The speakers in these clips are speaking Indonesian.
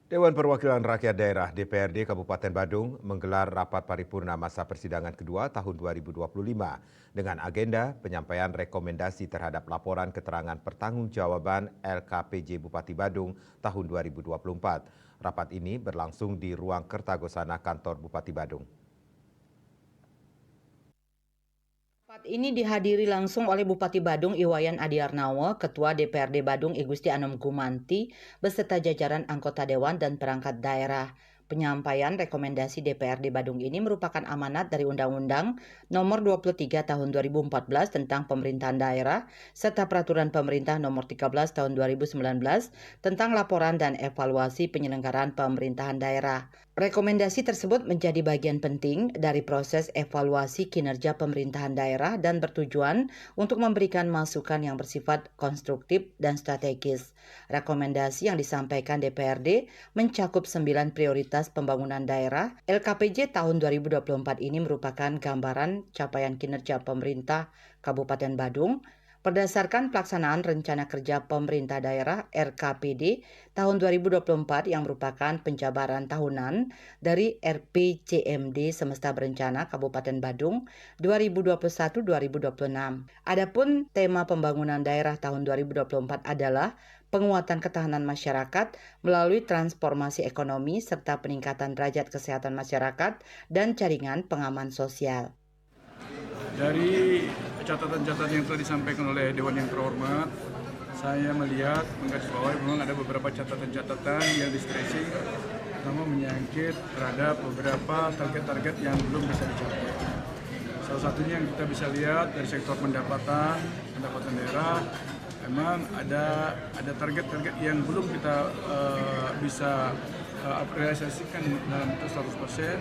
Dewan Perwakilan Rakyat Daerah DPRD Kabupaten Badung menggelar rapat paripurna masa persidangan kedua tahun 2025 dengan agenda penyampaian rekomendasi terhadap laporan keterangan pertanggungjawaban LKPJ Bupati Badung tahun 2024. Rapat ini berlangsung di ruang Kertagosana kantor Bupati Badung. Rapat ini dihadiri langsung oleh Bupati Badung Iwayan Adiarnawa, Ketua DPRD Badung I Gusti Anom Gumanti, beserta jajaran anggota dewan dan perangkat daerah. Penyampaian rekomendasi DPRD Badung ini merupakan amanat dari Undang-Undang Nomor 23 Tahun 2014 tentang Pemerintahan Daerah serta Peraturan Pemerintah Nomor 13 Tahun 2019 tentang laporan dan evaluasi penyelenggaraan pemerintahan daerah. Rekomendasi tersebut menjadi bagian penting dari proses evaluasi kinerja pemerintahan daerah dan bertujuan untuk memberikan masukan yang bersifat konstruktif dan strategis. Rekomendasi yang disampaikan DPRD mencakup 9 prioritas pembangunan daerah. LKPJ tahun 2024 ini merupakan gambaran capaian kinerja pemerintah Kabupaten Badung berdasarkan pelaksanaan Rencana Kerja Pemerintah Daerah RKPD tahun 2024 yang merupakan penjabaran tahunan dari RPJMD Semesta Berencana Kabupaten Badung 2021-2026. Adapun tema pembangunan daerah tahun 2024 adalah penguatan ketahanan masyarakat melalui transformasi ekonomi serta peningkatan derajat kesehatan masyarakat dan jaringan pengaman sosial. Dari catatan-catatan yang telah disampaikan oleh Dewan yang terhormat, saya melihat menggarisbawahi memang ada beberapa catatan-catatan yang distressing, terutama menyangkut terhadap beberapa target-target yang belum bisa dicapai. Salah satunya yang kita bisa lihat dari sektor pendapatan daerah, memang ada target-target yang belum kita bisa realisasikan dalam bentuk 100%,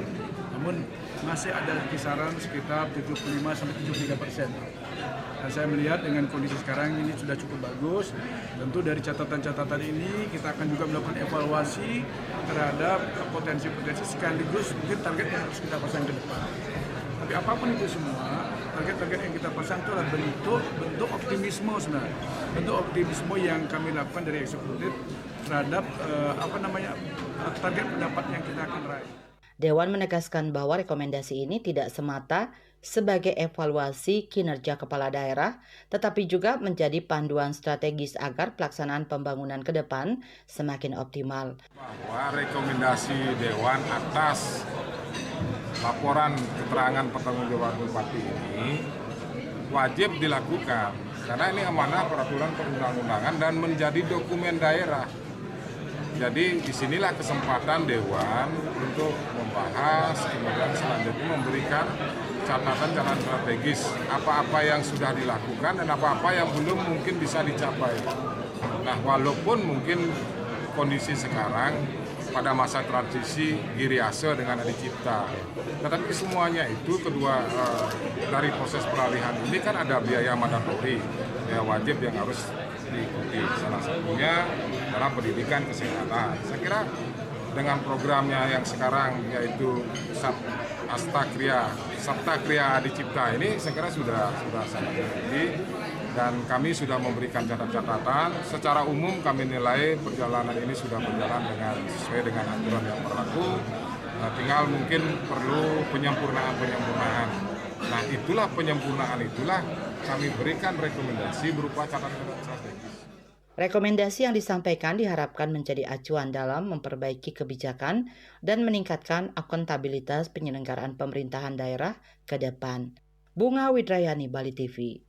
namun masih ada kisaran sekitar 75-73%. Dan saya melihat dengan kondisi sekarang ini sudah cukup bagus. Tentu dari catatan-catatan ini kita akan juga melakukan evaluasi terhadap potensi-potensi sekaligus mungkin target yang harus kita pasang ke depan. Tapi apapun itu semua, target-target yang kita pasang itu adalah bentuk optimisme sebenarnya. Bentuk optimisme yang kami lakukan dari eksekutif terhadap target pendapat yang kita akan raih. Dewan menegaskan bahwa rekomendasi ini tidak semata sebagai evaluasi kinerja kepala daerah, tetapi juga menjadi panduan strategis agar pelaksanaan pembangunan ke depan semakin optimal. Bahwa rekomendasi Dewan atas laporan keterangan pertanggungjawaban Bupati ini wajib dilakukan karena ini amanah peraturan perundang-undangan dan menjadi dokumen daerah. Jadi disinilah kesempatan Dewan untuk membahas, kemudian selanjutnya memberikan catatan-catatan strategis apa-apa yang sudah dilakukan dan apa-apa yang belum mungkin bisa dicapai. Nah, walaupun mungkin kondisi sekarang pada masa transisi Giriase dengan Adi Cipta, tetapi semuanya itu dari proses peralihan ini kan ada biaya mandatori, ya wajib yang harus diikuti. Salah satunya dalam pendidikan kesehatan. Saya kira dengan programnya yang sekarang yaitu Sabta Kriya Adi Cipta ini saya kira sudah sangat tinggi dan kami sudah memberikan catatan. Secara umum kami nilai perjalanan ini sudah berjalan sesuai dengan aturan yang berlaku. Nah, tinggal mungkin perlu penyempurnaan. Nah, penyempurnaan itulah kami berikan rekomendasi berupa catatan strategis. Rekomendasi yang disampaikan diharapkan menjadi acuan dalam memperbaiki kebijakan dan meningkatkan akuntabilitas penyelenggaraan pemerintahan daerah ke depan. Bunga Widrayani, Bali TV.